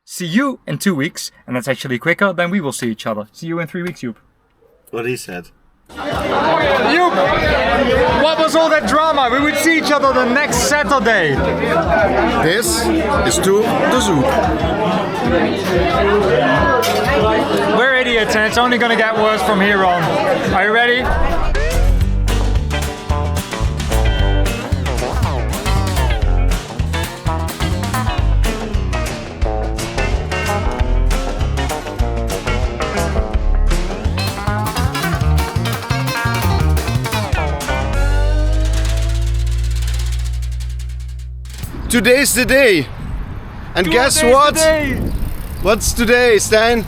see you in 2 weeks, and that's actually quicker than we will see each other. See you in 3 weeks, Joep. What he said. Joep! What was all that drama? We would see each other the next Saturday. This is to the Zoep. We're idiots and it's only gonna get worse from here on. Are you ready? Today's the day. And guess what? Today. What's today, Stijn?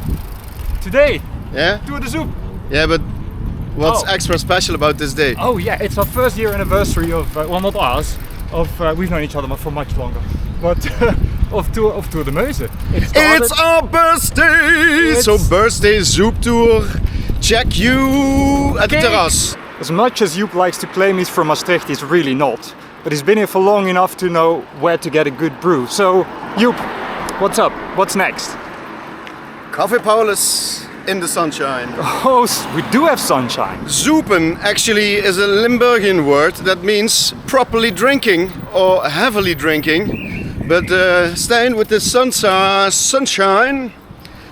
Today. Yeah? To the Zoep. Yeah, but what's extra special about this day? Oh yeah, it's our first year anniversary of, well not ours, of, we've known each other for much longer, but of Tour de Meuse. It's our birthday! So birthday Zoep tour. Check you at the terras. As much as Joep likes to claim he's from Maastricht, he's really not. But he's been here for long enough to know where to get a good brew. So, Joep, what's up? What's next? Coffee Paulus in the sunshine. Oh, we do have sunshine. Zoepen actually is a Limburgian word that means properly drinking or heavily drinking. But Stijn, with the sunshine,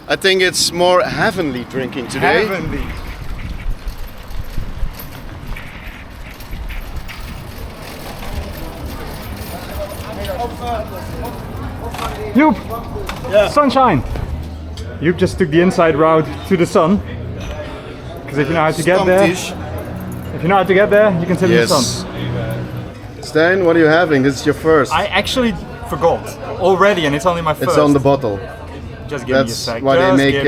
I think it's more heavenly drinking today. Heavenly. Joep! Yeah. Sunshine! Joep just took the inside route to the sun. Because if you know how to get there, you can sit in the sun. Stijn, what are you having? This is your first. I actually forgot already, and it's only my first. It's on the bottle. Just give me a That's sec. why they make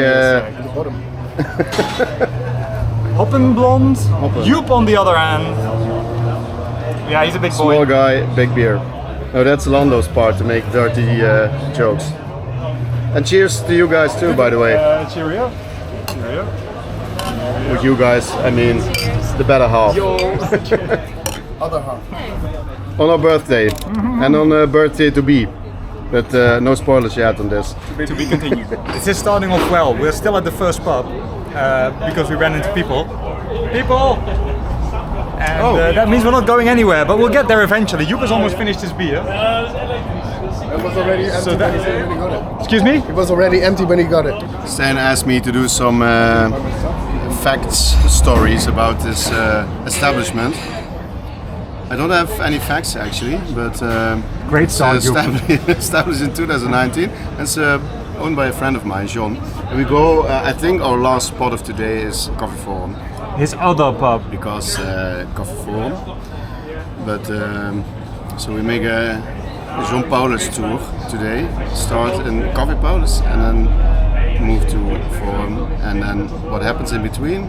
Hoppenblond. Hoppen. Joep on the other hand. Yeah, he's a big boy. Small guy, big beer. Oh, that's Lando's part to make dirty jokes. And cheers to you guys too, by the way. Cheerio. Cheerio. With you guys, I mean the better half. Other half. On our birthday. And on a birthday to be. But no spoilers yet on this. To be continued. This is starting off well. We're still at the first pub because we ran into people. And that means we're not going anywhere, but we'll get there eventually. Joep has almost finished his beer. It was already empty when he got it. Excuse me? It was already empty when he got it. Stijn asked me to do some facts, stories about this establishment. I don't have any facts actually, but Great start, established in 2019. It's owned by a friend of mine, John. And we go, I think our last spot of today is Coffee Forum. His other pub. Because Coffee Forum. But so we make a Jean Paulus tour today. Start in Coffee Paulus and then move to Forum. And then what happens in between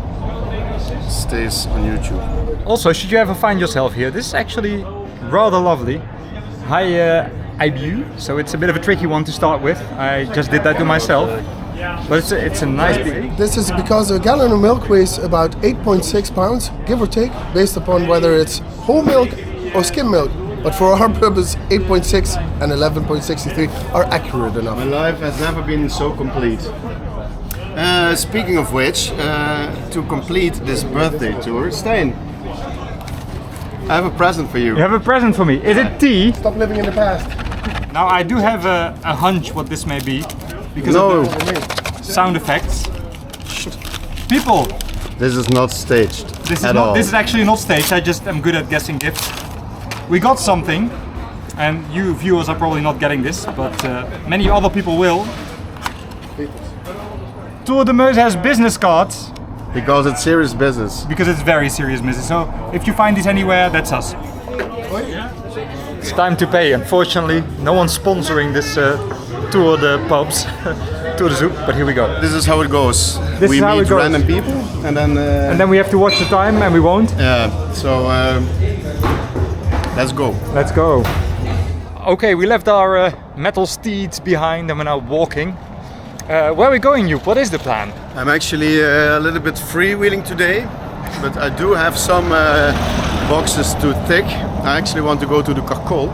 stays on YouTube. Also, should you ever find yourself here, this is actually rather lovely. High IBU, so it's a bit of a tricky one to start with. I just did that to myself. But it's a nice beer. This is because a gallon of milk weighs about 8.6 pounds, give or take, based upon whether it's whole milk or skim milk. But for our purpose, 8.6 and 11.63 are accurate enough. My life has never been so complete. Speaking of which, to complete this birthday tour, Stijn, I have a present for you. You have a present for me. Is it tea? Stop living in the past. Now I do have a hunch what this may be. Because of the sound effects. People! This is not staged This is actually not staged, I just am good at guessing gifts. We got something, and you viewers are probably not getting this, but many other people will. Tour de Meuse has business cards. Because it's serious business. Because it's very serious business, so if you find these anywhere, that's us. It's time to pay. Unfortunately, no one's sponsoring this tour de pubs, tour de Zoep, but here we go. This is how it goes. This we is how meet it goes. random people and then we have to watch the time, and we won't. Yeah, so let's go. Let's go. Okay, we left our metal steeds behind and we're now walking. Where are we going, Joep? What is the plan? I'm actually a little bit freewheeling today, but I do have some boxes to tick. I actually want to go to the Carcol.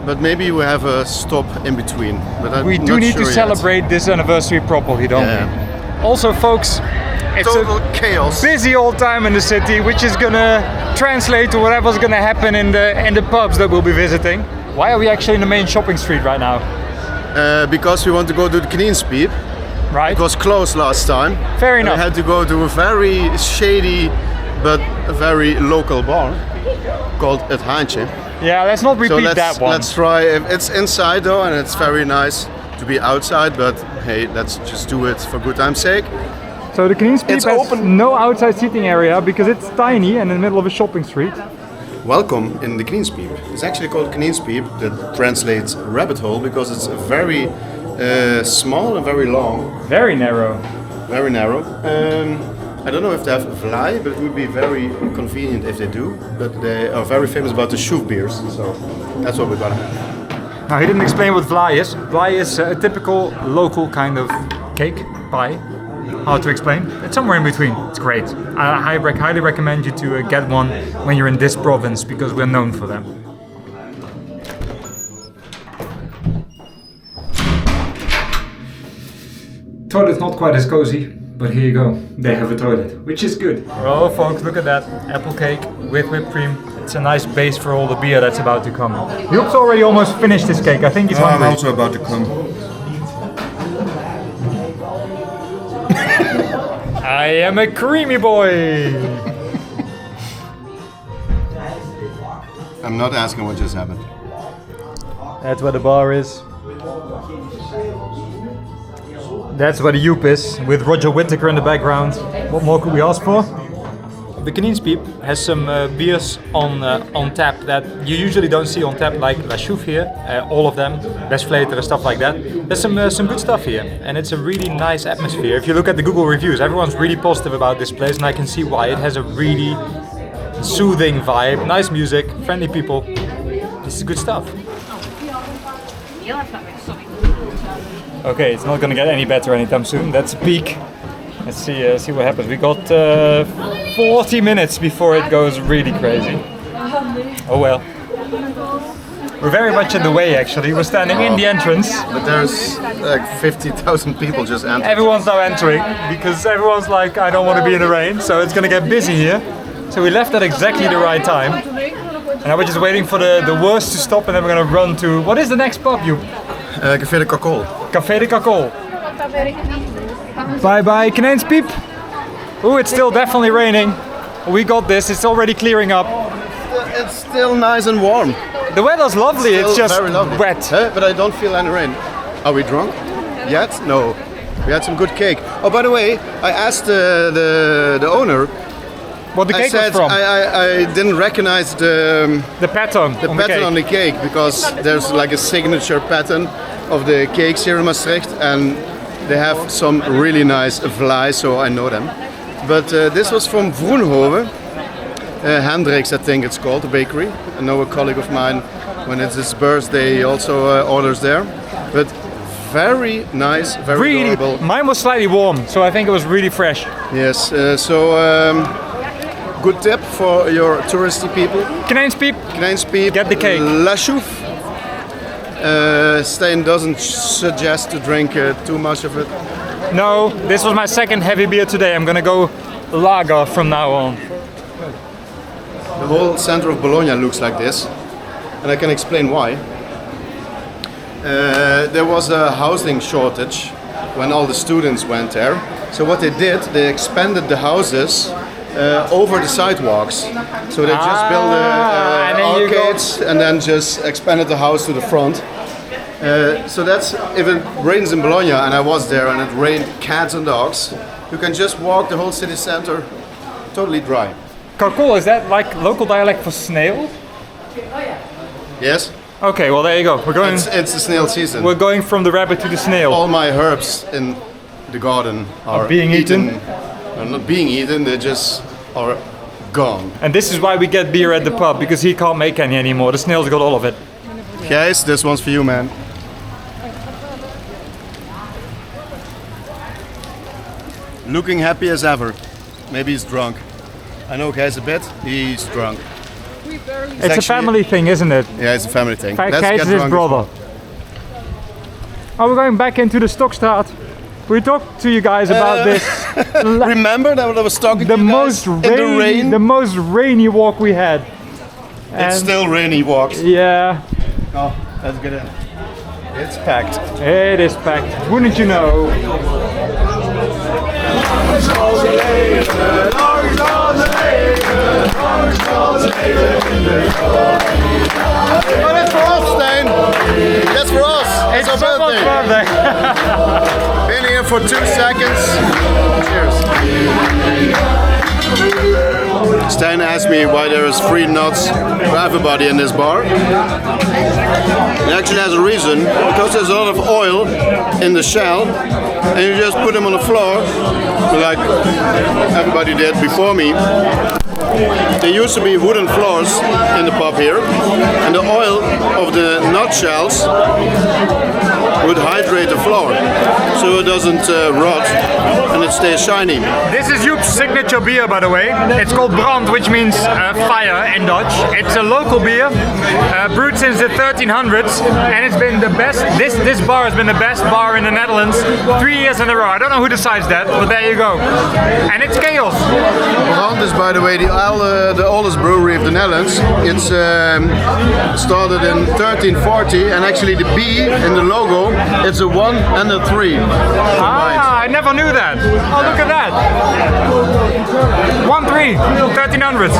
but maybe we have a stop in between. But I'm We do not need sure to yet. celebrate this anniversary properly, don't we? Also, folks, it's Total a chaos. busy old time in the city, which is gonna translate to whatever's gonna happen in the pubs that we'll be visiting. Why are we actually in the main shopping street right now? Because we want to go to the Knienspiep. Right? It was closed last time. Fair And enough. we had to go to a very shady but a very local bar called Het Haantje. Yeah, let's not So repeat that one. let's try. It's inside though, and it's very nice to be outside. But hey, let's just do it for good time's sake. So the Knienspiep It's has open. no outside seating area because it's tiny and in the middle of a shopping street. Welcome in the Knienspiep. It's actually called Knienspiep, that translates rabbit hole, because it's very small and very long, Very narrow. very narrow. I don't know if they have vlaai, but it would be very convenient if they do. But they are very famous about the Joep beers, so that's what we're gonna have. Now he didn't explain what vlaai is. Vlaai is a typical local kind of cake, pie. Hard to explain. It's somewhere in between. It's great. I highly recommend you to get one when you're in this province because we're known for them. Toilet's not quite as cozy, but here you go. They have a toilet, which is good. Oh, folks, look at that. Apple cake with whipped cream. It's a nice base for all the beer that's about to come. Joep's already almost finished his cake. I think he's hungry. about to come. I am a creamy boy. I'm not asking what just happened. That's where the bar is. That's where the Joep is, with Roger Whittaker in the background. What more could we ask for? The Knienspiep has some beers on tap that you usually don't see on tap, like La Chouffe here, all of them, Westvleter and stuff like that. There's some good stuff here, and it's a really nice atmosphere. If you look at the Google reviews, everyone's really positive about this place, and I can see why. It has a really soothing vibe, nice music, friendly people. This is good stuff. Okay, it's not gonna get any better anytime soon. That's a peak. Let's see what happens. We got 40 minutes before it goes really crazy. Oh well. We're very much in the way actually. We're standing in the entrance. But there's like 50,000 people just entering. Everyone's now entering because everyone's like, I don't want to be in the rain, so it's gonna get busy here. So we left at exactly the right time. And now we're just waiting for the worst to stop and then we're gonna run to, what is the next pub, Joep? Café de Cacol. Café de Cacol. Bye bye, Knienspiep. Ooh, it's still definitely raining. We got this, it's already clearing up. It's still nice and warm. The weather's lovely, it's Still just very lovely. wet. But I don't feel any rain. Are we drunk? Yet? No. We had some good cake. Oh, by the way, I asked the owner. What the I cake said was from? I didn't recognize the pattern on the pattern cake. on the cake, because there's like a signature pattern of the cakes here in Maastricht, and they have some really nice vlaai, so I know them. But this was from Vroenhoven, Hendricks I think it's called, the bakery. I know a colleague of mine, when it's his birthday, he also orders there. But very nice, very Really, adorable. mine was slightly warm, so I think it was really fresh. Yes, good tip for your touristy people. Knienspiep, Knienspiep, Get the cake. La Chouffe. Stijn doesn't suggest to drink too much of it. no, this was my second heavy beer today. I'm gonna go lager from now on. The whole center of Bologna looks like this, and I can explain why. There was a housing shortage when all the students went there. So what they did, they expanded the houses over the sidewalks. So they just built and then you go- arcades and then just expanded the house to the front. So that's, if it rains in Bologna, and I was there and it rained cats and dogs, you can just walk the whole city center totally dry. Cacol, is that like local dialect for snail? Yes? Okay, well there you go. It's the snail season. We're going from the rabbit to the snail. All my herbs in the garden are being eaten? They're not being eaten, they just are gone. And this is why we get beer at the pub, because he can't make any anymore. The snail's got all of it. Guys, this one's for you, man. Looking happy as ever. Maybe he's drunk. I know Gijs a bit, he's drunk. It's a family thing, isn't it? Yeah, it's a family thing. Kees Let's is get his drunk. brother. Oh, we're going back into the Stokstraat. We talked to you guys about this. Remember that I was talking The to you guys most in the rain? the most rainy walk we had. It's still rainy walks. Yeah, Oh, let's get in. It's packed. it is packed. Wouldn't you know? Oh, that's for us, Stijn. That's for us. It's our someone's birthday. birthday. Been here for 2 seconds. Cheers. Stijn asked me why there is free nuts for everybody in this bar. It actually has a reason, because there's a lot of oil in the shell, and you just put them on the floor, like everybody did before me. There used to be wooden floors in the pub here, and the oil of the nut shells would hydrate the floor, so it doesn't rot and it stays shiny. This is Joep's signature beer, by the way. It's called Brand, which means fire in Dutch. It's a local beer, brewed since the 1300s, and it's been the best. This bar has been the best bar in the Netherlands 3 years in a row. I don't know who decides that, but there you go. And it's chaos. Brand is, by the way, the oldest brewery of the Netherlands. It's started in 1340, and actually the B in the logo, it's a 1 and a 3 combined. Ah, I never knew that. Oh, look at that. 1-3, 1300s.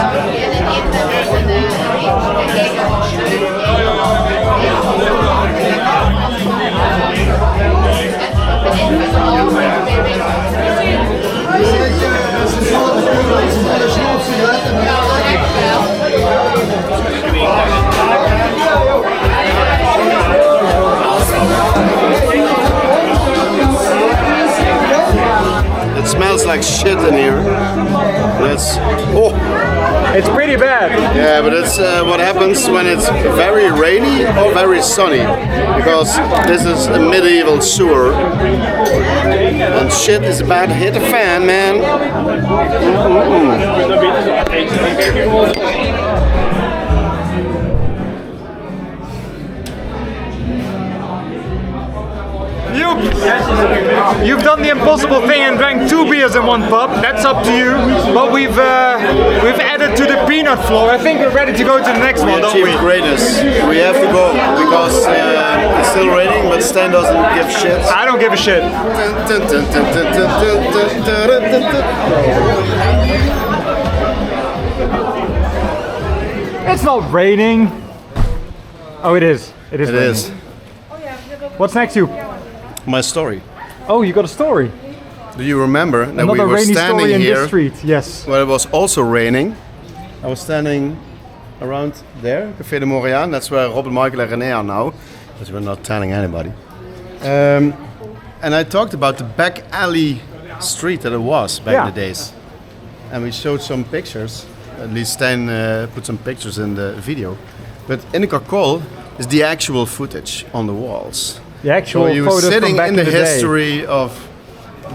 It smells like shit in here. That's It's pretty bad. yeah, but it's what happens when it's very rainy or very sunny, because this is a medieval sewer, and shit is about to hit the fan, man. You've done the impossible thing and drank 2 beers in one pub. That's up to you. But we've added to the peanut floor. I think we're ready to go to the next one, don't we? Achieved greatness. We have to go because it's still raining, but Stan doesn't give shit. I don't give a shit. It's not raining. Oh, it is. It is. It raining. is. What's next, you? My story. Oh, you got a story. Do you remember that we Another were rainy standing story in here this street. Yes. where it was also raining? I was standing around there, Café de Montréal. That's where Rob and Michael and René are now, but we're not telling anybody. And I talked about the back alley street that it was back in the days. And we showed some pictures. At least Stijn put some pictures in the video. But in the Carcol is the actual footage on the walls. The actual So you were photos sitting from back in the day. history of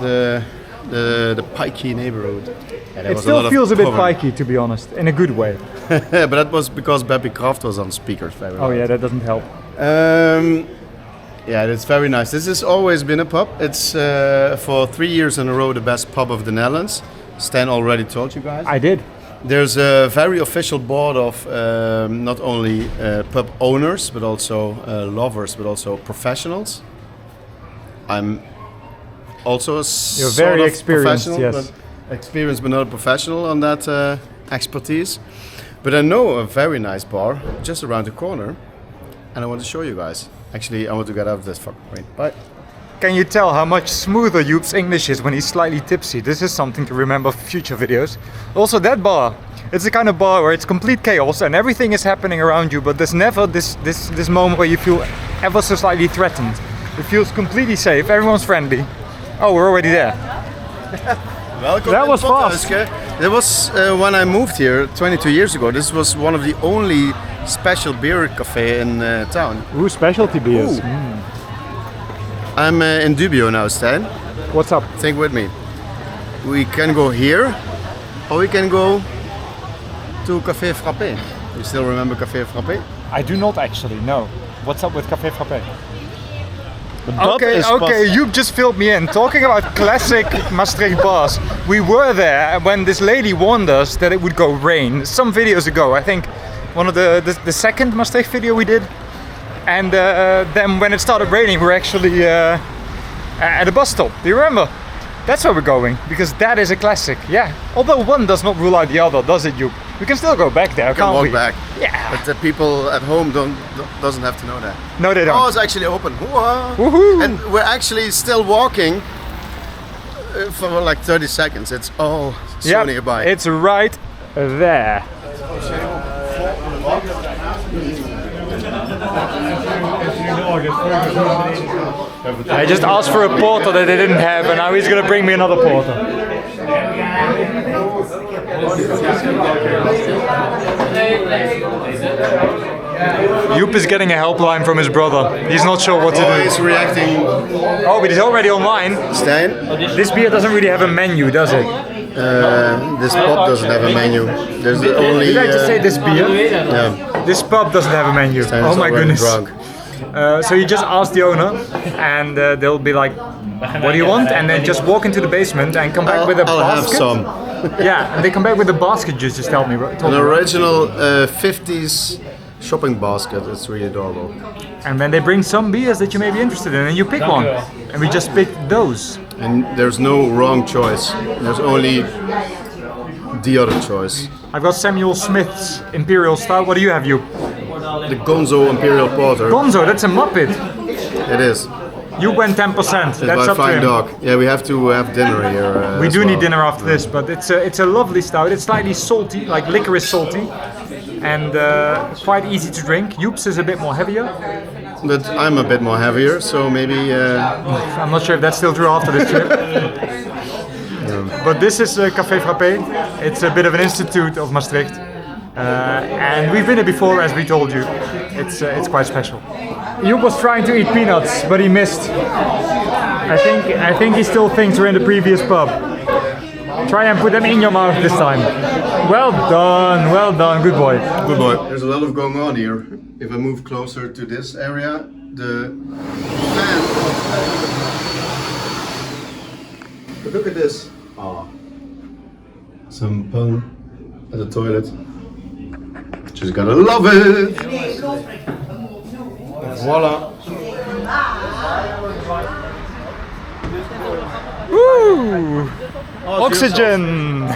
the pikey neighborhood. Yeah, there It was still feels a bit poverty. pikey, to be honest, in a good way. But that was because Beppie Kraft was on speakers very Oh yeah, that doesn't help. Yeah, it's very nice. This has always been a pub. It's for 3 years in a row the best pub of the Netherlands. Stan already told you guys. I did. There's a very official board of not only pub owners, but also lovers, but also professionals. I'm also a You're sort very of experienced, professional, yes. but experienced but not a professional on that expertise. But I know a very nice bar just around the corner, and I want to show you guys. Actually, I want to get out of this fucking rain. Bye. Can you tell how much smoother Joep's English is when he's slightly tipsy? This is something to remember for future videos. Also, that bar, it's the kind of bar where it's complete chaos and everything is happening around you, but there's never this moment where you feel ever so slightly threatened. It feels completely safe, everyone's friendly. Oh, we're already there. Welcome. That in was fast. Pothuiske. That was when I moved here 22 years ago. This was one of the only special beer cafe in town. Ooh, specialty beers. Ooh. I'm in dubio now, Stijn. What's up? Think with me. We can go here, or we can go to Café Frappé. You still remember Café Frappé? I do not actually, no. What's up with Café Frappé? Okay, You've just filled me in. Talking about classic Maastricht bars, we were there when this lady warned us that it would go rain some videos ago. I think one of the second Maastricht video we did. And then when it started raining, we're actually at a bus stop. Do you remember? That's where we're going, because that is a classic, yeah. Although one does not rule out the other, does it, Joep? We can still go back there, can't we? Walk back. Yeah. But the people at home doesn't have to know that. No, they don't. Oh, it's actually open. Woohoo! And we're actually still walking for like 30 seconds. It's all so nearby. It's right there. I just asked for a porter that they didn't have, and now he's gonna bring me another porter. Joep is getting a helpline from his brother. He's not sure what to do. He's reacting. Oh, but he's already online. Stijn? This beer doesn't really have a menu, does it? This pub doesn't have a menu. There's only. Did I just say this beer? Yeah. This pub doesn't have a menu. Stijn Oh is my already goodness. drunk. So you just ask the owner, and they'll be like, "What do you want?" And then just walk into the basement and come back with a I'll have basket. some. Yeah, and they come back with a basket. Just told me. An original 50s shopping basket. It's really adorable. And then they bring some beers that you may be interested in, and you pick one. And we just picked those. And there's no wrong choice. There's only the other choice. I've got Samuel Smith's Imperial Stout. What do you have, you? The Gonzo Imperial Porter. Gonzo, that's a Muppet. It is. You went 10%. It's That's by up to Flying him. Dog. Yeah, we have to have dinner here. We as do well. need dinner after this, but it's a lovely stout. It's slightly salty, like licorice salty, and quite easy to drink. Joep's is a bit more heavier. But I'm a bit more heavier, so maybe. I'm not sure if that's still true after this trip. But this is Café Frappé. It's a bit of an institute of Maastricht. And we've been here before, as we told you. It's quite special. Joep was trying to eat peanuts, but he missed. I think he still thinks we're in the previous pub. Try and put them in your mouth this time. Well done, good boy. Good boy. There's a lot of going on here. If I move closer to this area, the fan. But look at this. Some pun at the toilet. Just gotta love it. Voila. Woo! Oxygen!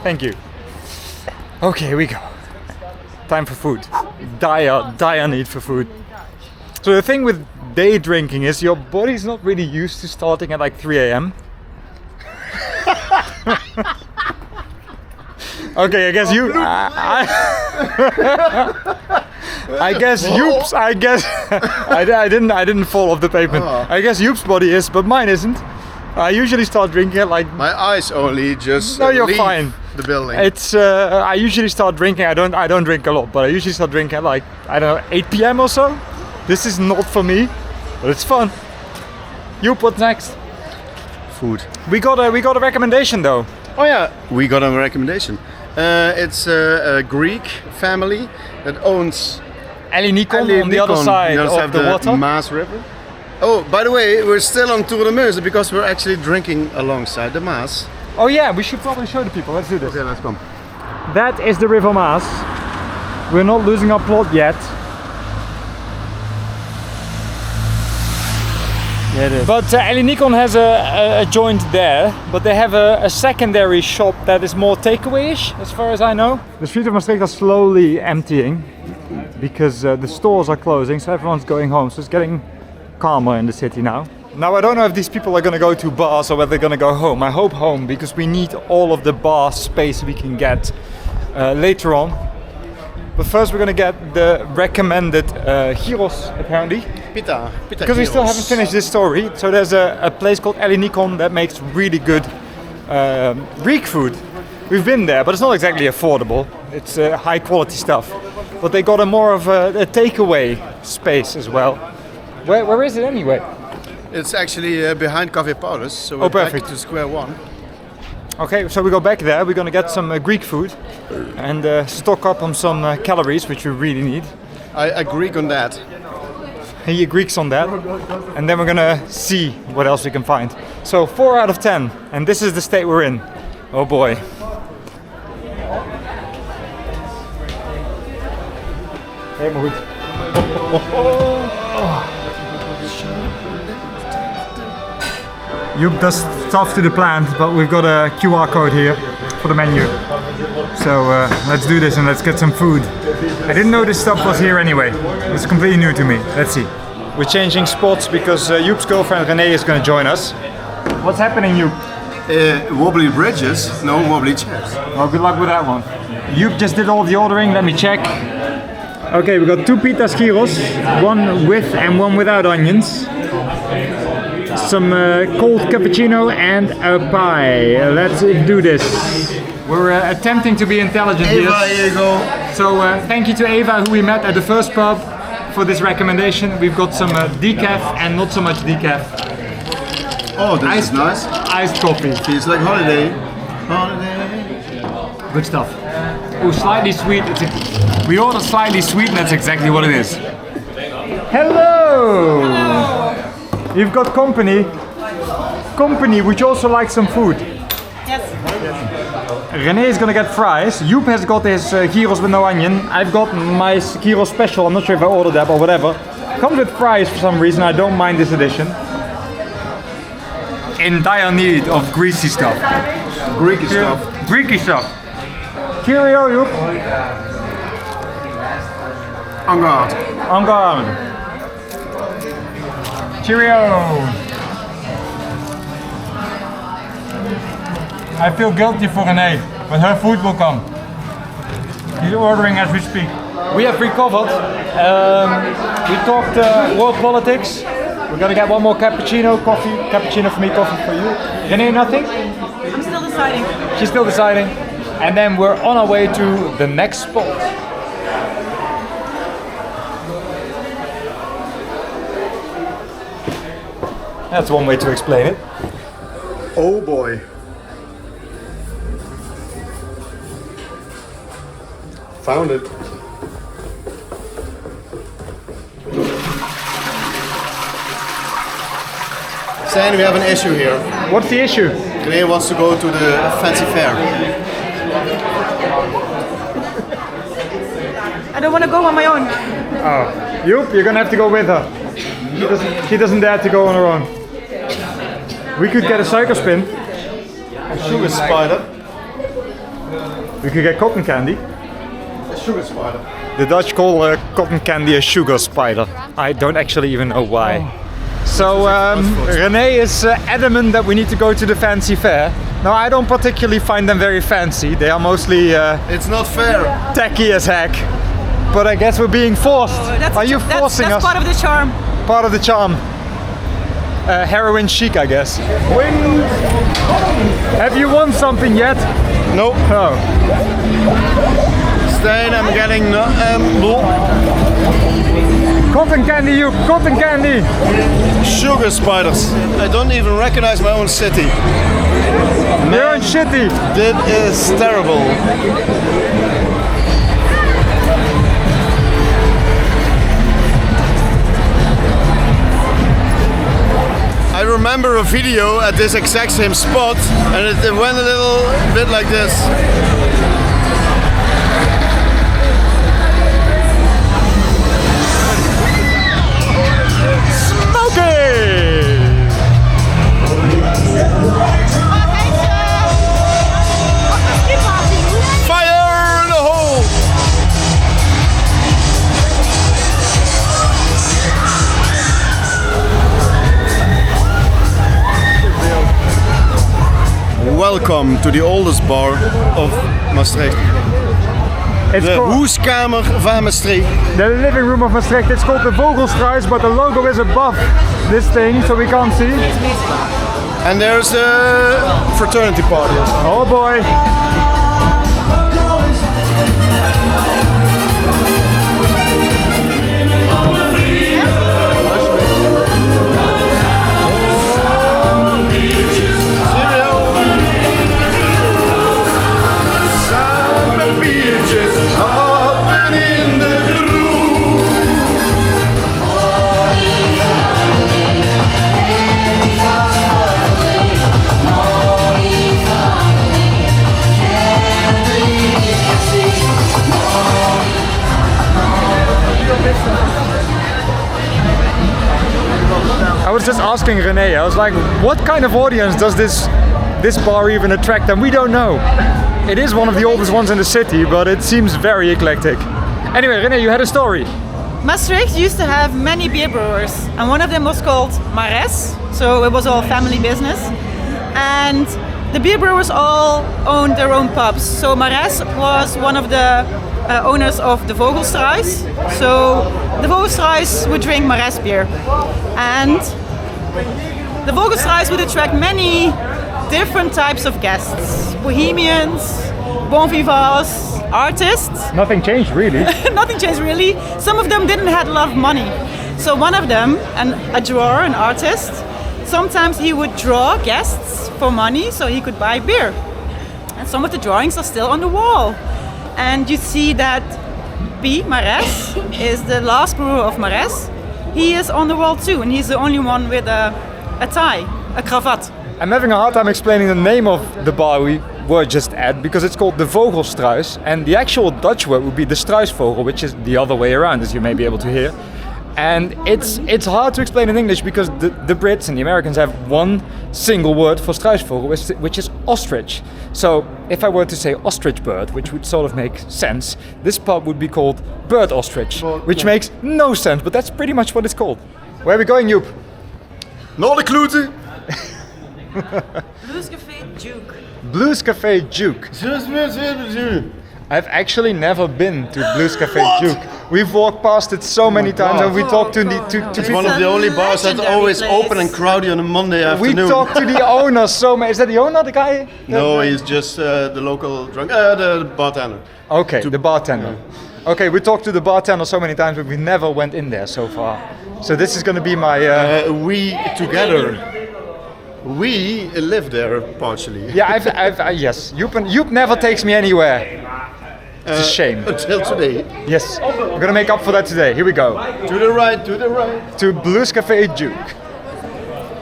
Thank you. Okay, here we go. Time for food. Dire need for food. So the thing with day drinking is your body's not really used to starting at like 3 a.m. Okay, I guess you. I guess Joep's. I guess I didn't fall off the pavement. I guess Joep's body is, but mine isn't. I usually start drinking at like. My eyes only just. No, you're leave fine. The building. It's. I usually start drinking. I don't drink a lot, but I usually start drinking at like 8 p.m. or so. This is not for me, but it's fun. Joep, what's next? Food. We got a recommendation though. Oh yeah, we got a recommendation. It's a Greek family that owns Nikon on the other side of the water. Meuse River. Oh, by the way, we're still on Tour de Meuse because we're actually drinking alongside the Maas. Oh yeah, we should probably show the people. Let's do this. Okay, let's come. That is the River Maas. We're not losing our plot yet. Yeah, it is. But Nikon has a joint there, but they have a secondary shop that is more takeaway-ish, as far as I know. The streets of Maastricht are slowly emptying because the stores are closing, so everyone's going home. So it's getting calmer in the city now. Now I don't know if these people are going to go to bars or whether they're going to go home. I hope home, because we need all of the bar space we can get later on. But first we're going to get the recommended gyros, apparently. Pita Because we still haven't finished this story. So there's a place called Nikon that makes really good Greek food. We've been there, but it's not exactly affordable. It's high quality stuff. But they got a more of a takeaway space as well. Where is it anyway? It's actually behind Café Paulus, so we're back perfect. to square one. Okay, so we go back there. We're gonna get some Greek food and stock up on some calories, which we really need. I agree on that. He agrees on that, and then we're gonna see what else we can find. So 4 out of 10, and this is the state we're in. Oh boy. Helemaal goed. Joep does stuff to the plant, but we've got a QR code here for the menu. So let's do this and let's get some food. I didn't know this stuff was here anyway. It's completely new to me. Let's see. We're changing spots because Joep's girlfriend Renee is going to join us. What's happening, Joep? Wobbly bridges, no wobbly chairs. Oh, good luck with that one. Joep just did all the ordering. Let me check. Okay, we got 2 pita gyros, one with and one without onions. Some cold cappuccino and a pie. Let's do this. We're attempting to be intelligent here. Eva, here you go. So thank you to Eva, who we met at the first pub, for this recommendation. We've got some decaf and not so much decaf. Oh, this is nice. Iced coffee. Feels like holiday. Holiday. Good stuff. Oh, slightly sweet. We ordered slightly sweet, and that's exactly what it is. Hello! You've got company. Company, would you also like some food? Yes. René is gonna get fries. Joep has got his gyros with no onion. I've got my gyros special. I'm not sure if I ordered that or whatever. Comes with fries for some reason. I don't mind this edition. In dire need of greasy stuff. Greeky stuff. Greeky stuff. Cheerio, Joep. En garde. En garde. Cheerio. I feel guilty for Renee, but her food will come. She's ordering as we speak. We have recovered. We talked world politics. We're gonna get one more cappuccino, coffee. Cappuccino for me, coffee for you. Renee, nothing? I'm still deciding. She's still deciding. And then we're on our way to the next spot. That's one way to explain it. Oh boy. Found it. Saying we have an issue here. What's the issue? René wants to go to the fancy fair. I don't want to go on my own. Oh, Joep, you're gonna have to go with her. She doesn't dare to go on her own. We could get a cycle spin. A sugar spider. We could get cotton candy. A sugar spider. The Dutch call cotton candy a sugar spider. I don't actually even know why. So René is adamant that we need to go to the fancy fair. Now I don't particularly find them very fancy. They are mostly It's not fair. tacky as heck. But I guess we're being forced. Are you forcing that's us? part of the charm. Part of the charm. Heroin chic, I guess. Wing! Have you won something yet? Nope. Oh. Stijn, I'm getting Cotton candy, you! Cotton candy! sugar spiders. I don't even recognize my own city. You're in shitty! That is terrible. I remember a video at this exact same spot, and it went a little bit like this. Fire in the hole! Welcome to the oldest bar of Maastricht. It's De called Hoeskamer van Maastricht. the living room of Maastricht. It's called the Vogelstruis, but the logo is above this thing, so we can't see. And there's a fraternity party. Oh boy! I was just asking René, I was like, what kind of audience does this bar even attract? And we don't know. It is one of the oldest ones in the city, but it seems very eclectic. Anyway, René, you had a story. Maastricht used to have many beer brewers, and one of them was called Mares, so it was all family business. And the beer brewers all owned their own pubs. So Mares was one of the owners of the Vogelstruis. So the Vogelstruis would drink Mares beer. And the Vogelstruis would attract many different types of guests. Bohemians, bon vivants, artists. Nothing changed really. Nothing changed really. Some of them didn't have a lot of money. So one of them, a drawer, an artist, sometimes he would draw guests for money so he could buy beer. And some of the drawings are still on the wall. And you see that B. Mares is the last brewer of Mares. He is on the wall too, and he's the only one with a tie, a cravat. I'm having a hard time explaining the name of the bar we were just at because it's called the Vogelstruis, and the actual Dutch word would be the struisvogel, which is the other way around, as you may be able to hear. And it's hard to explain in English because the Brits and the Americans have one single word for struisvogel, which is ostrich. So if I were to say ostrich bird, which would sort of make sense, this pub would be called bird ostrich, which makes no sense, but that's pretty much what it's called. Where are we going, Joep? Not a clue. Blues Café Duke. Blues Café Duke. I've actually never been to Blues Café Duke. We've walked past it so many times, and we talked to It's one of the only bars that's always open and crowded on a Monday afternoon. We talked to the owner so many. Is that the owner, the guy? No, he's just the local the bartender. Okay, the bartender. Okay, we talked to the bartender so many times, but we never went in there so far. So this is going to be my. We together. We live there partially. Yeah, yes. Joep never takes me anywhere. It's a shame. Until today. Yes, we're gonna make up for that today. Here we go. To the right, to the right. To Blues Café Duke.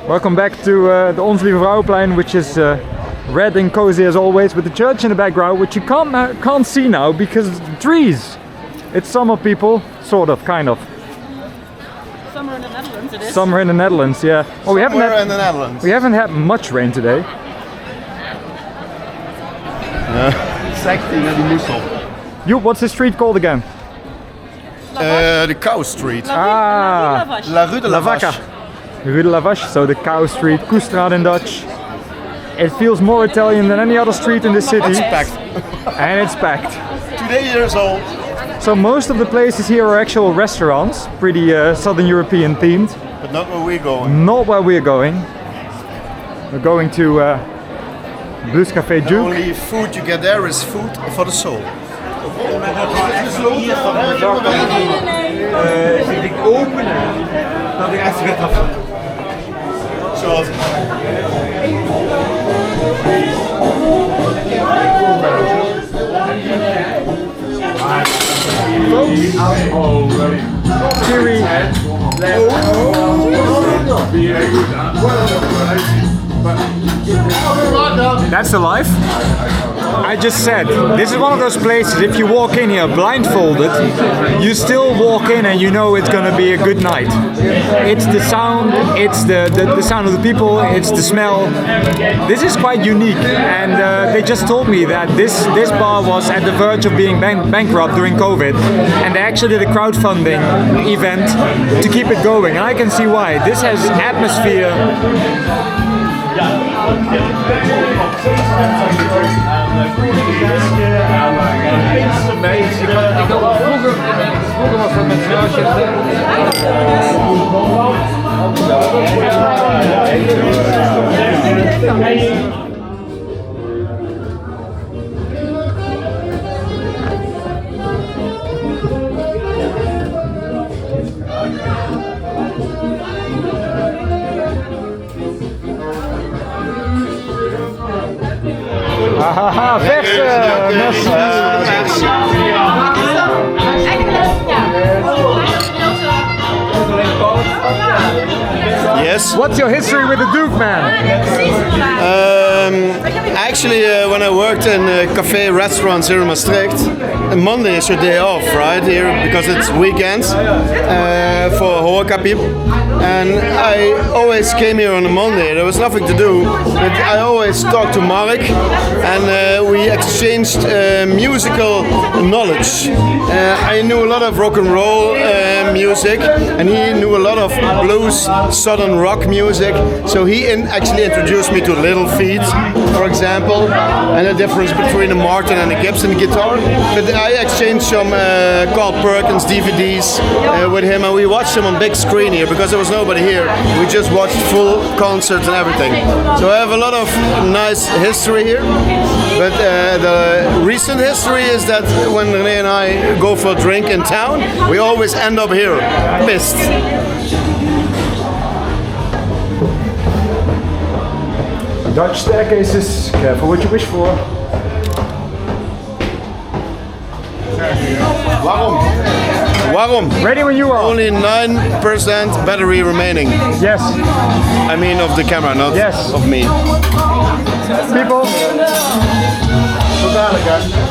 Welcome back to the Ons Lieve Vrouwenplein, which is red and cozy as always, with the church in the background, which you can't see now because of the trees. It's summer, people, sort of, kind of. Summer in the Netherlands it is. Summer in the Netherlands, yeah. Well, we haven't had much rain today. Joep, what's the street called again? The Cow Street. La Rue de la Vache. Rue de la Vache, so the Cow Street, Koestraat in Dutch. It feels more Italian than any other street in the city. It's packed. And it's packed. 2 years old. So most of the places here are actual restaurants, pretty Southern European themed. But not where we're going. Not where we're going. We're going to Blues Café The Duke. only food you get there is food for the soul. Cheery. That's the life. I just said, this is one of those places, if you walk in here blindfolded, you still walk in and you know it's gonna be a good night. It's the sound, it's the sound of the people, it's the smell. This is quite unique, and they just told me that this bar was at the verge of being bankrupt during COVID, and they actually did a crowdfunding event to keep it going, and I can see why. This has atmosphere. Haha, verse! Merci! Yes. Yes. What's your history with the Duke, man? Actually, when I worked in cafe restaurants here in Maastricht, Monday is your day off, right? Here because it's weekends for horeca people, and I always came here on a Monday. There was nothing to do, but I always talked to Mark, and we exchanged musical knowledge. I knew a lot of rock and roll music, and he knew a lot of blues, southern rock music. So he actually introduced me to Little Feat, for example, and the difference between a Martin and a Gibson guitar. But I exchanged some Carl Perkins DVDs with him, and we watched them on big screen here because there was nobody here. We just watched full concerts and everything. So I have a lot of nice history here. But the recent history is that when René and I go for a drink in town, we always end up here, pissed. Dutch staircases, careful what you wish for. Waarom? Ready when you are. Only 9% battery remaining. Yes. I mean of the camera, not Yes. of me. People.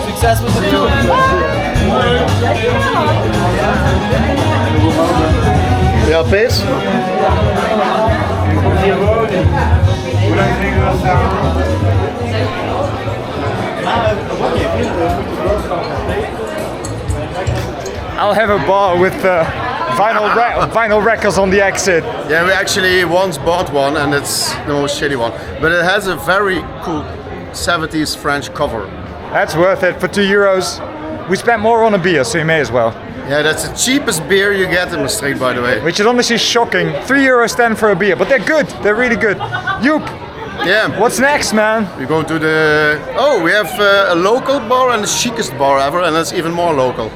Succes met de tour. Ja, pees? I'll have a bar with vinyl records on the exit. Yeah, we actually once bought one, and it's the most shitty one. But it has a very cool 70s French cover. That's worth it for €2. We spent more on a beer, so you may as well. Yeah, that's the cheapest beer you get in Maastricht, by the way. Which is honestly shocking. €3.10 for a beer, but they're good. They're really good. Joep, Yeah. what's next, man? We go to the... Oh, we have a local bar and the chicest bar ever, and that's even more local.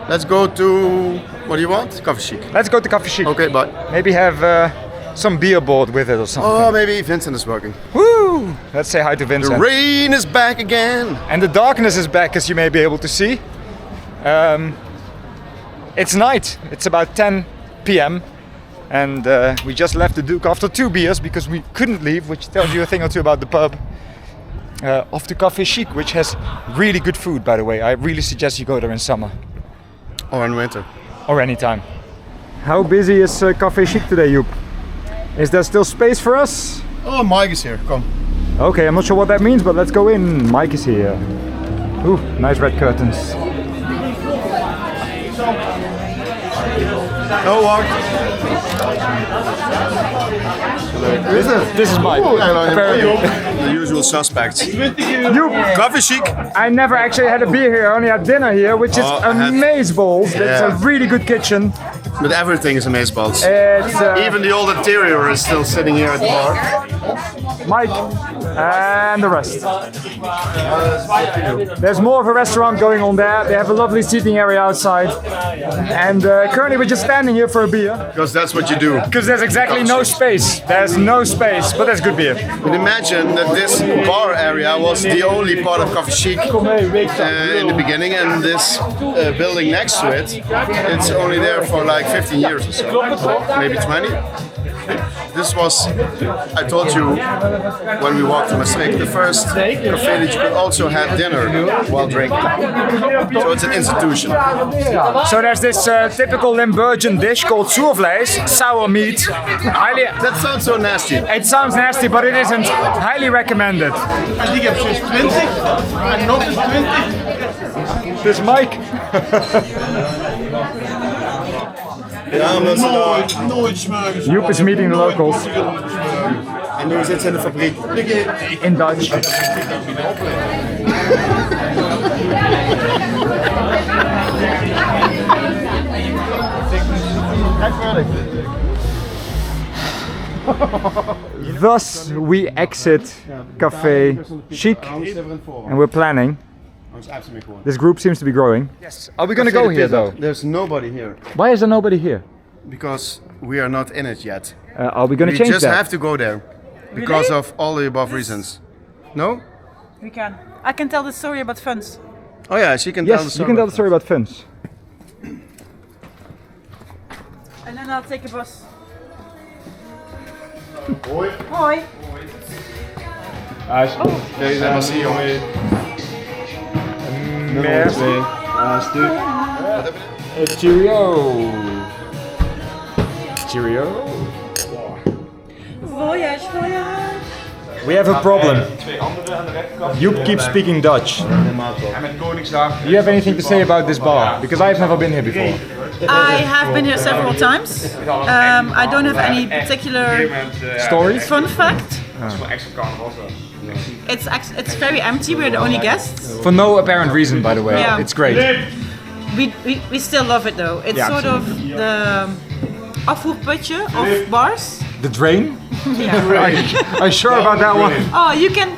Let's go to... What do you want? Coffee Chic. Let's go to Coffee Chic. Okay, bye. Maybe have some beer board with it or something. Oh, maybe Vincent is working. Woo! Let's say hi to The Vincent. rain is back again. And the darkness is back, as you may be able to see. It's night. It's about 10 p.m. And we just left the Duke after 2 beers because we couldn't leave, which tells you a thing or two about the pub. Off to Café Chic, which has really good food, by the way. I really suggest you go there in summer. Or in winter. Or anytime. How busy is Café Chic today, Joep? Is there still space for us? Oh, Mike is here. Come. Okay, I'm not sure what that means, but let's go in. Mike is here. Ooh, nice red curtains. No walk. This is Mike. Apparently. The usual suspects. Joep, Coffee Chic. I never actually had a beer here. I only had dinner here, which is Oh, I had- amazeballs. It's a Yeah. really good kitchen. But everything is amazeballs. It's Even the old interior is still sitting here at the bar. Mike and the rest. There's more of a restaurant going on there. They have a lovely seating area outside. And currently we're just standing here for a beer. Because that's what you do. Because there's exactly no space. There's no space, but there's good beer. But imagine that this bar area was the only part of Coffee Chic in the beginning, and this building next to it, it's only there for like 15 years or so, maybe 20. This was, I told you when we walked to Maastricht, the first cafe that you could also have dinner while drinking. So it's an institution. So there's this typical Limburgian dish called zuurvlees, sour meat. Highly, That sounds so nasty. it sounds nasty, but it isn't. Highly recommended. En die heb sinds 20 en nog eens 20. This Mike. Ja, omdat ze daar... Nooit smeugen. Joep is meeting the locals En nu zit ze in de fabriek. in Dutch. Thus we exit Café Chic and we're planning. This group seems to be growing. Yes. Are we gonna go here though? There's nobody here. Why is there nobody here? Because we are not in it yet. Are we gonna We change just that? have to go there. Because of all the above reasons. No? We can. I can tell the story about funds. Oh yeah, she can tell the Yes, story. you can tell the story about Funs. And then I'll take a bus. Hoi. Deze hebben we jongen. Merci. Stuk. Cheerio. Cheerio. Voyage, voyage. We have a problem. Joep keeps speaking Dutch. Do you have anything to say about this bar? Because I've never been here before. I have been here several times. I don't have any particular Stories? fun fact. It's very empty. We're the only guests. For no apparent reason, by the way. Yeah. It's great. We still love it though. It's Yeah, sort of the afvoerputje of bars. The drain? Yeah. Are you sure about that one? Oh, you can.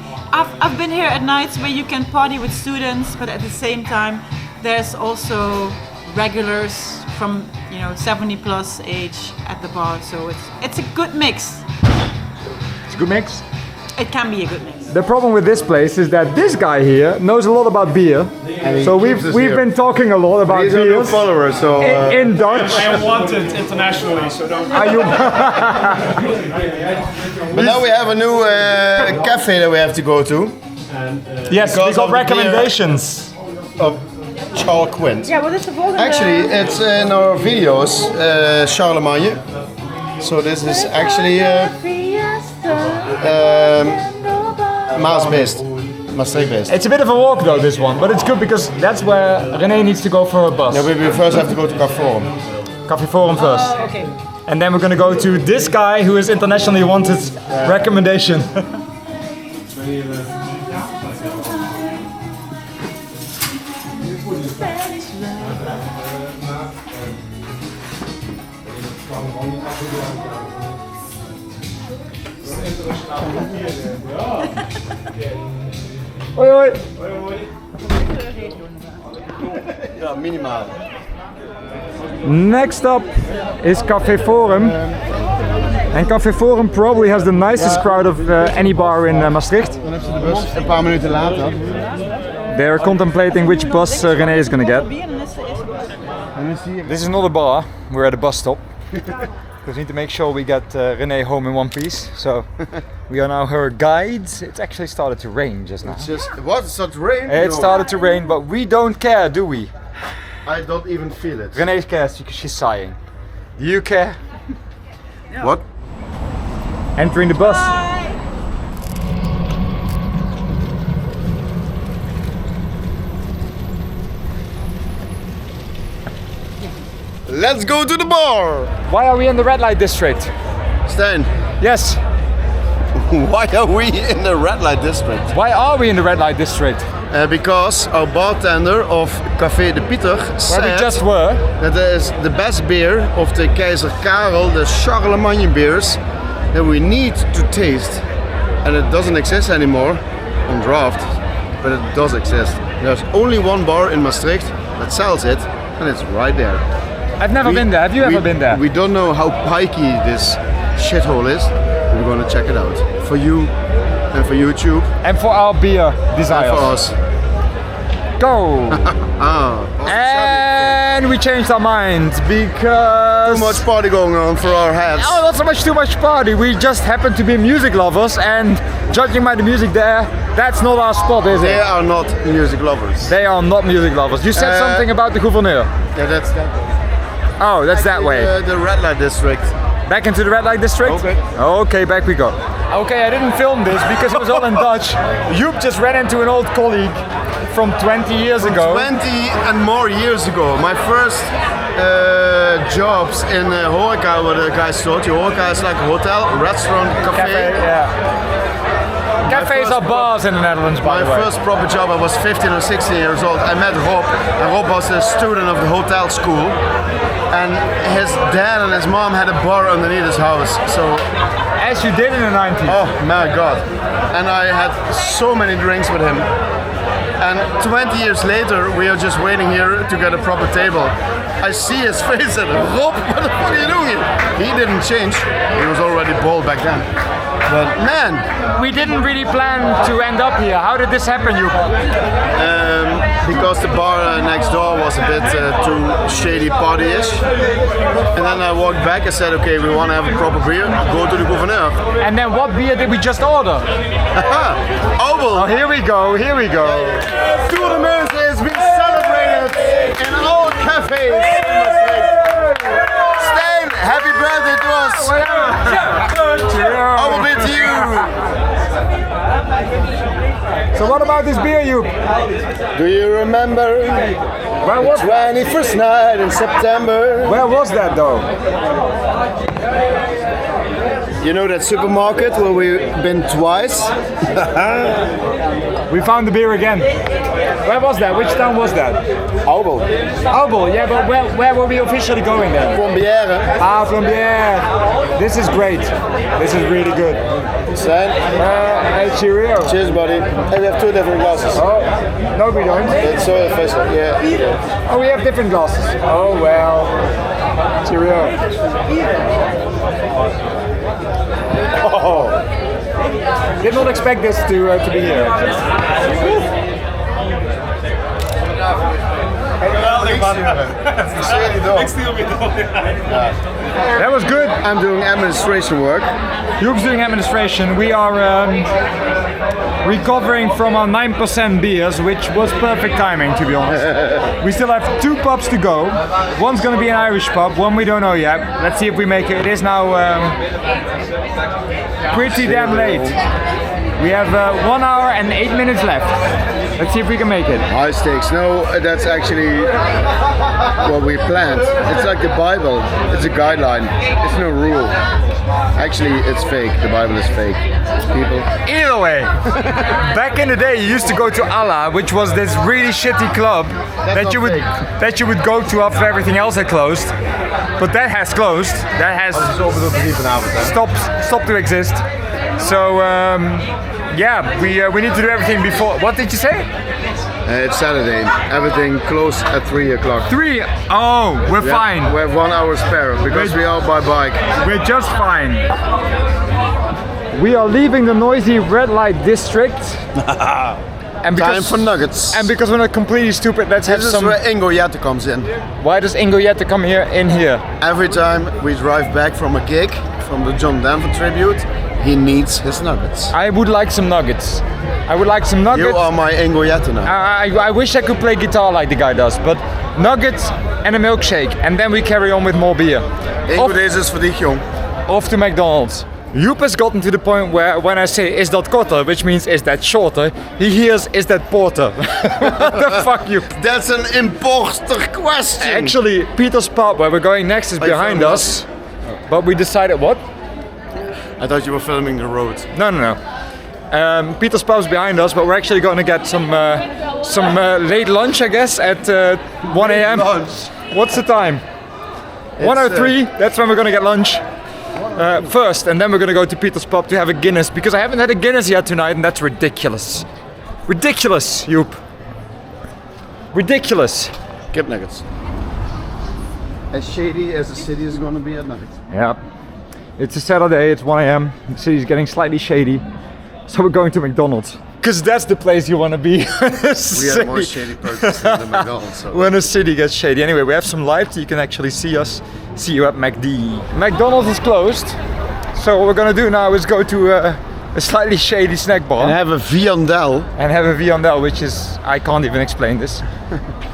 I've been here at nights where you can party with students, but at the same time, there's also regulars from 70 plus age at the bar. So it's a good mix. It's a good mix. It can be a good mix. The problem with this place is that this guy here knows a lot about beer. So we've been talking a lot about He's a new beers follower, so in Dutch. I am wanted internationally, so don't. Are you? but now we have a new cafe that we have to go to. Yes, we Because got of the beer. recommendations. Of Charles Quint. Yeah, what is the volgende? Actually, it's in our videos, Charlemagne. So this is actually Maastricht based. It's a bit of a walk though, this one, but it's good because that's where René needs to go for a bus. Yeah, we first have to go to Café. Café Forum first. Okay. And then we're gonna go to this guy who is internationally wanted recommendation. Hoi hoi. Ja, minimaal. Next up is Café Forum. And Café Forum probably has the nicest crowd of any bar in Maastricht. Dan heb ze de bus een paar minuten later. They're contemplating which bus René is gonna get. En is hier. This is not a bar, we're at a bus stop. Because we need to make sure we get René home in one piece. So we are now her guides. It's actually started to rain just now. It's just, what? It's not rain? It No. started to rain, but we don't care, do we? I don't even feel it. René cares because she's sighing. Do you care? What? Entering the bus. Let's go to the bar! Why are we in the red light district? Stijn, Yes. why are we in the red light district? Why are we in the red light district? Because our bartender of Café de Pieter Where we said just were. that is the best beer of the Keizer Karel, the Charlemagne beers that we need to taste. And it doesn't exist anymore on draft, but it does exist. There's only one bar in Maastricht that sells it, and it's right there. I've never been there. Have you ever been there? We don't know how pikey this shithole is. We're gonna check it out. For you and for YouTube And for our beer and desires. for us. Go! And we changed our minds because... Too much party going on for our heads. Oh, not so much too much party. We just happen to be music lovers, and judging by the music there, that's not our spot, is They it? are not music lovers. They are not music lovers. You said something about the gouverneur. Yeah, that's that. Oh, that's that way. The red light district. Back into the red light district? Okay. Okay, back we go. Okay, I didn't film this because it was all in Dutch. Joep just ran into an old colleague from 20 years ago. 20 and more years ago. My first jobs in horeca, what the guys told you. Horeca is like a hotel, restaurant, cafe. Yeah. Cafes are bars in the Netherlands, by My the way. first proper job, I was 15 or 16 years old. I met Rob, and Rob was a student of the hotel school. And his dad and his mom had a bar underneath his house. So, As you did in the 90s. oh my god. And I had so many drinks with him. And 20 years later, we are just waiting here to get a proper table. I see his face and Rob, what the fuck are you doing here? He didn't change. He was already bald back then. But man, We didn't really plan to end up here. How did this happen, Joep? because the bar next door was a bit too shady party-ish. And then I walked back and said, okay, we want to have a proper beer, go to the Gouverneur. And then what beer did we just order? Obel! Oh, here we go, here we go. Tour de Meuse is being celebrated in all cafes. Stijn, happy birthday to us! Obel beer to you! So what about this beer, Joep? Do you remember Where was, 21st night in September? where was that though? You know that supermarket where we've been twice? We found the beer again. Where was that? Which town was that? Obel. Albel, yeah, but where were we officially going then? Plombière. Ah, Flambière. This is great. This is really good. Stijn? Hey, cheerio. Cheers, buddy. Hey, we have two different glasses. Oh, no we don't. It's so official, yeah. Oh, we have different glasses. Oh, well. Cheerio. Oh. Did not expect this to be here. That was good. I'm doing administration work. Joep's doing administration. We are recovering from our 9% beers, which was perfect timing, to be honest. We still have 2 pubs to go. One's going to be an Irish pub, one we don't know yet. Let's see if we make it. It is now pretty damn late. We have 1 hour and 8 minutes left. Let's see if we can make it. High stakes. No, that's actually what we planned. It's like the Bible. It's a guideline. It's no rule. Actually, it's fake. The Bible is fake. People. Either way, back in the day, you used to go to Allah, which was this really shitty club that you would go to after everything else had closed. But that has closed. That has stopped to exist. So yeah, we need to do everything before. What did you say? It's Saturday. Everything closed at 3 o'clock. 3. Oh, we're fine. We have 1 hour spare because we are by bike. We're just fine. We are leaving the noisy red light district. And Time for nuggets. And because we're not completely stupid, let's have This is some. where Ingo Jette comes in. Why does Ingo Jette come here? Every time we drive back from a gig, from the John Denver tribute, he needs his nuggets. I would like some nuggets. I would like some nuggets. You are my Ingo Jette now. I wish I could play guitar like the guy does, but nuggets and a milkshake, and then we carry on with more beer. Ingo, deze is voor dich, jong. Off to McDonald's. Joep has gotten to the point where when I say is that korter, which means is that shorter, he hears is that porter. What the fuck, Joep? That's an imposter question. Actually, Peter's pub where we're going next is behind us, but we decided what? I thought you were filming the road. No. Peter's pub's behind us, but we're actually going to get some late lunch, I guess, at 1 a.m. What's the time? 1:03. That's when we're going to get lunch. First, and then we're gonna go to Peter's pub to have a Guinness, because I haven't had a Guinness yet tonight, and that's ridiculous. Ridiculous, Joep. Ridiculous. Kip nuggets. As shady as the city is gonna be at night. Yeah. It's a Saturday, it's 1 a.m. The city's getting slightly shady, so we're going to McDonald's. Because that's the place you want to be. We have more shady purchases than the McDonald's. So. When a city gets shady. Anyway, we have some lights, you can actually see us. See you at McD. McDonald's is closed, so what we're gonna do now is go to a slightly shady snack bar. And have a viandel. Which is, I can't even explain this.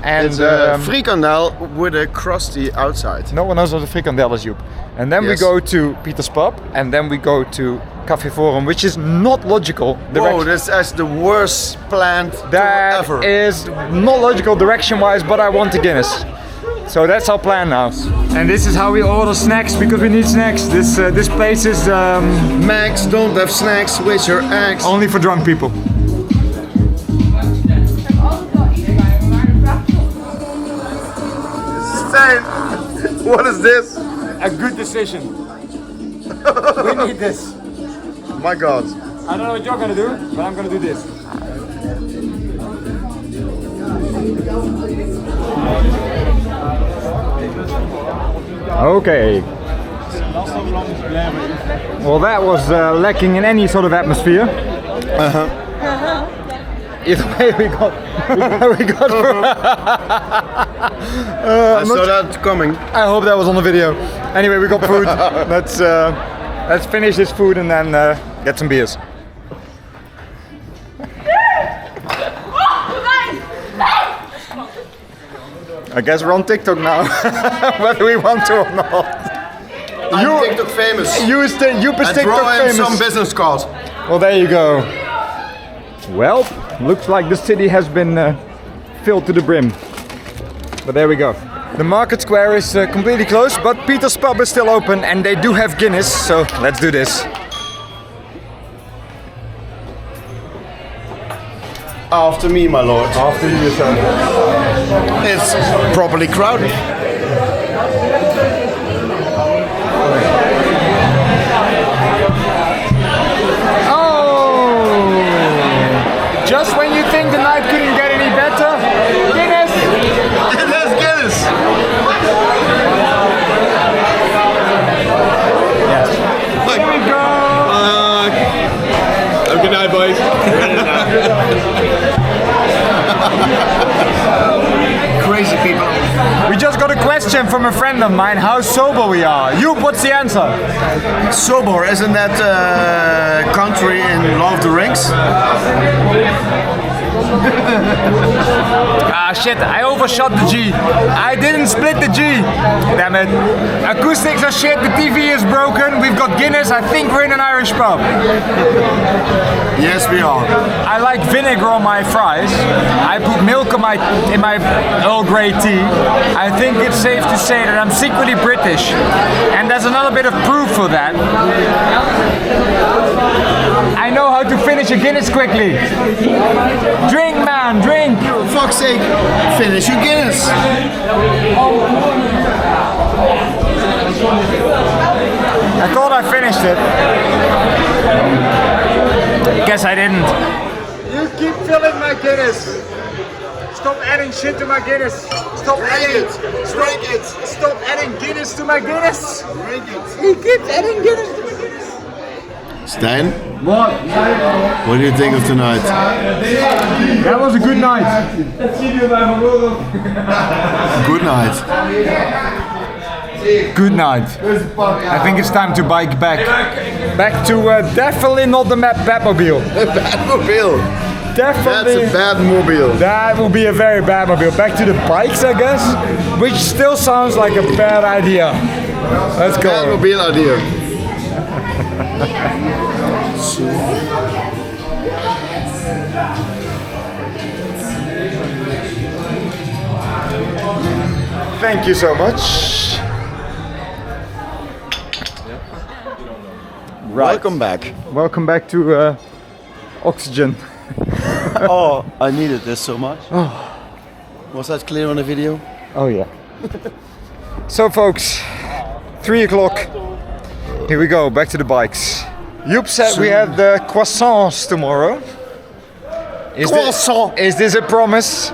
And it's a frikandel with a crusty outside. No one knows what a frikandel is, Joep. And then we Yes. go to Peter's pub, and then we go to Café Forum, which is not logical. Whoa, this is the worst planned tour That ever. is not logical direction-wise, but I want a Guinness. So that's our plan now. And this is how we order snacks, because we need snacks. This place is Max, don't have snacks, waste your eggs. only for drunk people. Stijn, what is this? A good decision. We need this. My God. I don't know what you're gonna do, but I'm gonna do this. Okay. Well, that was lacking in any sort of atmosphere. Either way, we got. I saw that coming. I hope that was on the video. Anyway, we got food. Let's finish this food and then get some beers. I guess we're on TikTok now, whether we want to or not. I'm TikTok famous. Joep is TikTok famous. Some business cards. Well, there you go. Well, looks like the city has been filled to the brim. But there we go. The market square is completely closed, but Peter's pub is still open and they do have Guinness, so let's do this. After me, my lord. After you, sir. It's properly crowded. Oh! Just when you think the night couldn't get any better, Guinness! There's Guinness. Yes. Here we go! Have a good night, boys. Crazy people. We just got a question from a friend of mine, how sober we are. Joep, what's the answer? Sober, isn't that country in Lord of the Rings? Ah shit, I overshot the G. I didn't split the G. Damn it. Acoustics are shit, the TV is broken, we've got Guinness, I think we're in an Irish pub. Yes, we are. I like vinegar on my fries. I put milk on in my Earl Grey tea. I think it's safe to say that I'm secretly British. And there's another bit of proof for that. I know how to finish a Guinness quickly. Drink, man, drink! For fuck's sake, finish your Guinness. I thought I finished it. Guess I didn't. You keep filling my Guinness. Stop adding shit to my Guinness. Stop adding it. Drink it. Stop adding Guinness to my Guinness. Drink it. He keeps adding Guinness to my Guinness. Stijn, what do you think of tonight? That was a good night. Good night. Good night. I think it's time to bike back. Back to definitely not the Batmobile. Batmobile. Definitely. That's a bad mobile. That will be a very bad mobile. Back to the bikes, I guess, which still sounds like a bad idea. Let's go. Batmobile idea. Thank you so much. Right. Welcome back. Welcome back to Oxygen. Oh, I needed this so much. Was that clear on the video? Oh yeah. So folks, 3 o'clock. Here we go, back to the bikes. Joep said we had the croissants tomorrow. Is this a promise?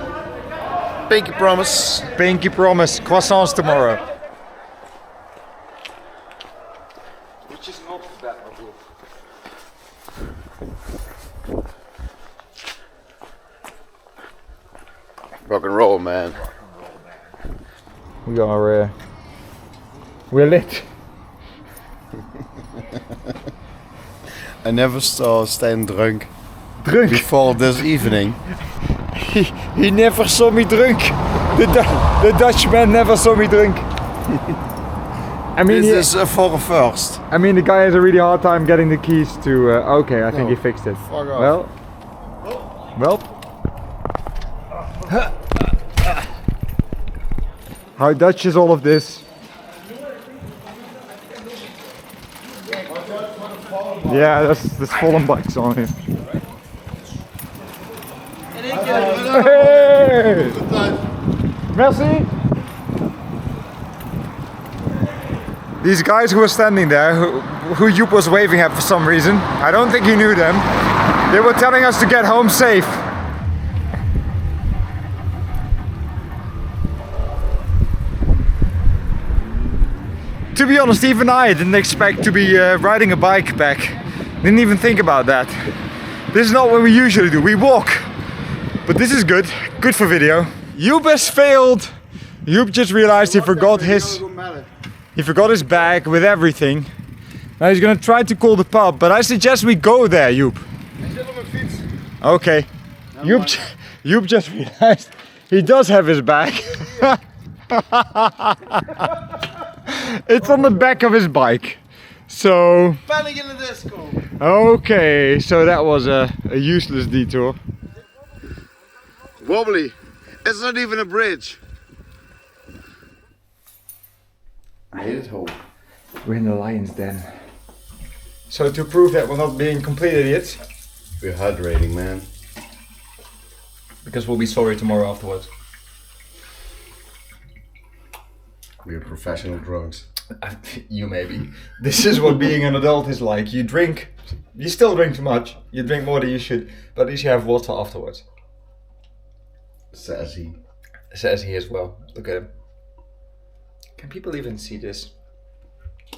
Pinky promise. Pinky promise, croissants tomorrow. Which is not that much. Rock and roll, man. We are, we're lit. I never saw Stijn drunk Drunk? before this evening. He never saw me drunk. The Dutchman never saw me drunk. I mean, This is for a first. I mean, the guy has a really hard time getting the keys to. Okay, I think he fixed it. Fuck off. Well. How Dutch is all of this? Yeah, there's fallen bikes on here. Hey! Merci. These guys who were standing there, who Joep was waving at for some reason, I don't think he knew them. They were telling us to get home safe. To be honest, even I didn't expect to be riding a bike back. Didn't even think about that. This is not what we usually do. We walk. But this is good. Good for video. Joep has failed. Joep just realized he forgot his bag with everything. Now he's gonna try to call the pub, but I suggest we go there, Joep. Okay. Joep just realized he does have his bag. It's on the back of his bike. So. Panic in the disco. Okay, so that was a useless detour. Wobbly. It's not even a bridge. Made it home. We're in the lion's den. So to prove that we're not being complete idiots. We're hydrating, man. Because we'll be sorry tomorrow afterwards. We're professional drunks. You maybe. This is what being an adult is like. You drink, you still drink too much. You drink more than you should, but at least you have water afterwards. Says he. Says he as well. Look at him. Can people even see this?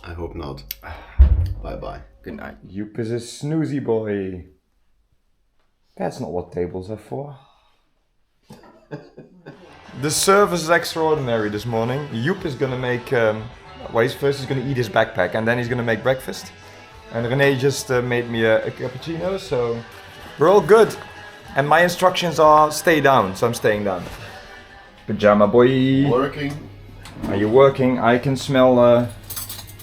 I hope not. Bye bye. Good night. Joep is a snoozy boy. That's not what tables are for. The service is extraordinary this morning. Joep is gonna make, he's gonna eat his backpack and then he's gonna make breakfast. And René just made me a cappuccino, so we're all good. And my instructions are stay down, so I'm staying down. Pajama boy. Working. Are you working? I can smell,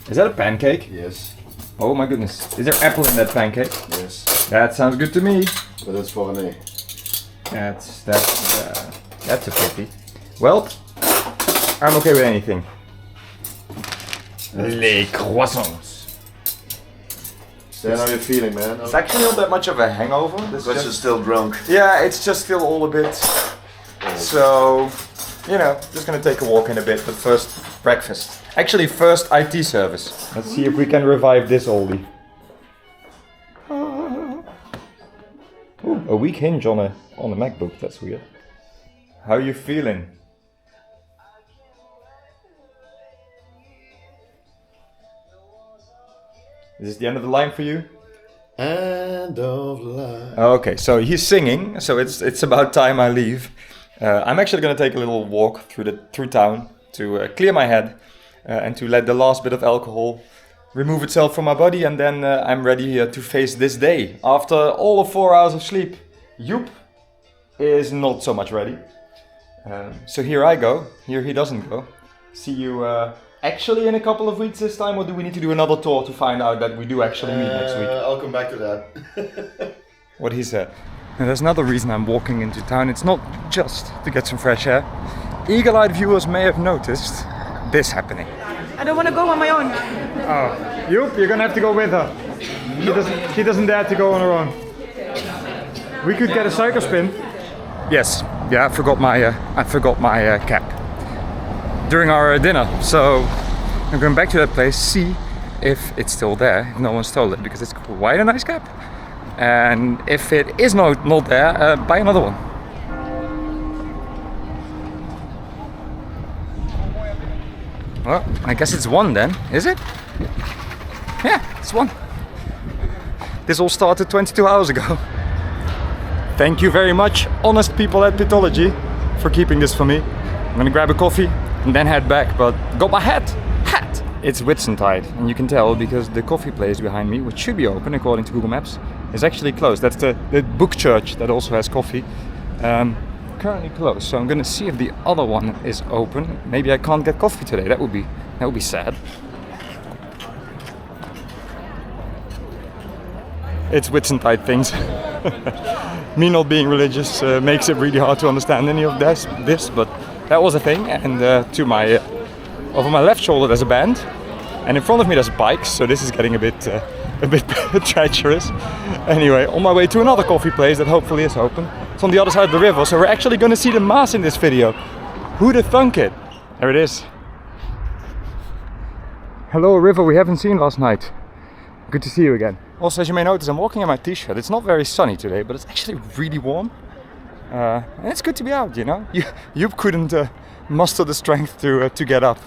is that a pancake? Yes. Oh my goodness. Is there apple in that pancake? Yes. That sounds good to me. But that's for René. That's a pity. Well, I'm okay with anything. Les croissants. Dan, how are you feeling, man? It's actually not that much of a hangover. But you're still drunk. Yeah, it's just still all a bit. So, you know, just gonna take a walk in a bit, but first breakfast. Actually, first IT service. Let's see if we can revive this oldie. Ooh, a weak hinge on a MacBook. That's weird. How are you feeling? Is this the end of the line for you? End of life. Okay, so he's singing, so it's about time I leave. I'm actually gonna take a little walk through town to clear my head and to let the last bit of alcohol remove itself from my body, and then I'm ready to face this day after all of 4 hours of sleep. Joep is not so much ready. So here I go, here he doesn't go. See you actually in a couple of weeks this time, or do we need to do another tour to find out that we do actually meet next week? I'll come back to that. What he said. And there's another reason I'm walking into town. It's not just to get some fresh air. Eagle-eyed viewers may have noticed this happening. I don't want to go on my own. Oh, Joep, you're gonna have to go with her. She doesn't dare to go on her own. We could get a cycle spin. Yes, yeah, I forgot my cap during our dinner. So I'm going back to that place, see if it's still there, if no one stole it, because it's quite a nice cap. And if it is not there, buy another one. Well, I guess it's one then, is it? Yeah, it's one. This all started 22 hours ago. Thank you very much, honest people at Pitology, for keeping this for me. I'm gonna grab a coffee and then head back, but got my hat! It's Whitsuntide, and you can tell because the coffee place behind me, which should be open according to Google Maps, is actually closed. That's the book church that also has coffee. Currently closed, so I'm gonna see if the other one is open. Maybe I can't get coffee today. That would be sad. It's Whitsuntide things. Me not being religious makes it really hard to understand any of this, but that was a thing. And to my over my left shoulder there's a band, and in front of me there's bikes. So this is getting a bit treacherous. Anyway, on my way to another coffee place that hopefully is open. It's on the other side of the river, so we're actually going to see the Maas in this video. Who'd have thunk it? There it is. Hello, a river we haven't seen last night. Good to see you again. Also, as you may notice, I'm walking in my t-shirt. It's not very sunny today, but it's actually really warm. And it's good to be out, you know. You couldn't muster the strength to get up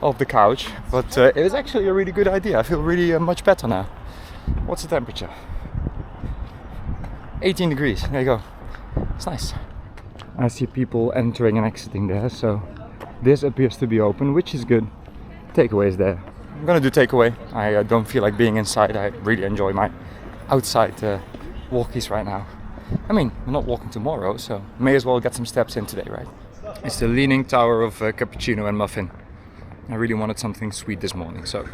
off the couch, but it was actually a really good idea. I feel really much better now. What's the temperature? 18 degrees. There you go. It's nice. I see people entering and exiting there, so this appears to be open, which is good. Takeaway is there. I'm gonna do takeaway. I don't feel like being inside. I really enjoy my outside walkies right now. I mean, we're not walking tomorrow, so may as well get some steps in today, right? It's the Leaning Tower of cappuccino and muffin. I really wanted something sweet this morning, so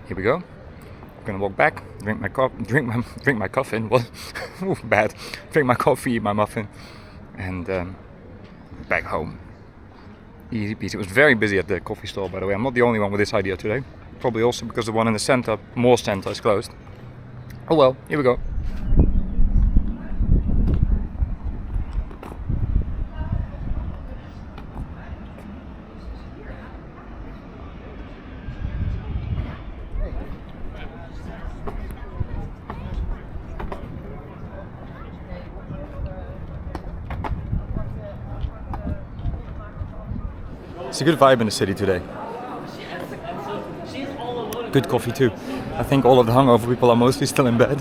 here we go. I'm gonna walk back, drink my coffee. What? Ooh, bad. Drink my coffee, eat my muffin, and back home. Easy peasy. It was very busy at the coffee store, by the way. I'm not the only one with this idea today. Probably also because the one in the center, Moore Center, is closed. Oh well, here we go. It's a good vibe in the city today. Good coffee too. I think all of the hungover people are mostly still in bed,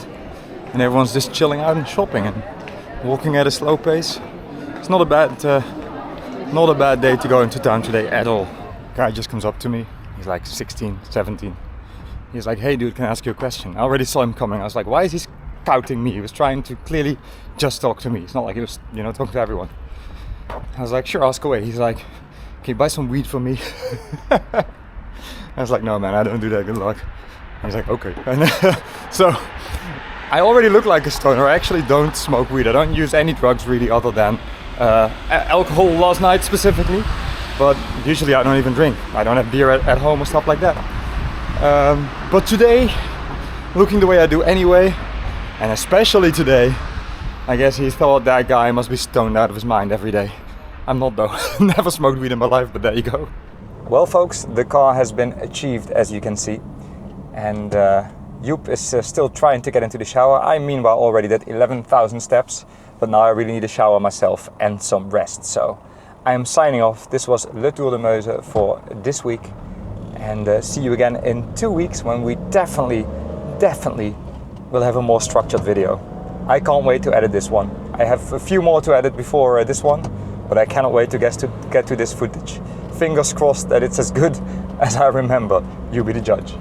and everyone's just chilling out and shopping and walking at a slow pace. It's not a bad day to go into town today at all. Guy just comes up to me. He's like 16, 17. He's like, "Hey dude, can I ask you a question?" I already saw him coming. I was like, why is he scouting me? He was trying to clearly just talk to me. It's not like he was, talking to everyone. I was like, "Sure, ask away." He's like, "Can you buy some weed for me?" I was like, "No man, I don't do that, good luck." I was like, "Okay." And so I already look like a stoner. I actually don't smoke weed. I don't use any drugs really other than alcohol last night specifically. But usually I don't even drink. I don't have beer at home or stuff like that. But today, looking the way I do anyway, and especially today, I guess he thought that guy must be stoned out of his mind every day. I'm not though. Never smoked weed in my life, but there you go. Well folks, the car has been achieved, as you can see. And Joep is still trying to get into the shower. I meanwhile already did 11,000 steps, but now I really need a shower myself and some rest. So I am signing off. This was Le Tour de Meuse for this week. And see you again in 2 weeks when we definitely will have a more structured video. I can't wait to edit this one. I have a few more to edit before this one, but I cannot wait to get to this footage. Fingers crossed that it's as good as I remember. You be the judge.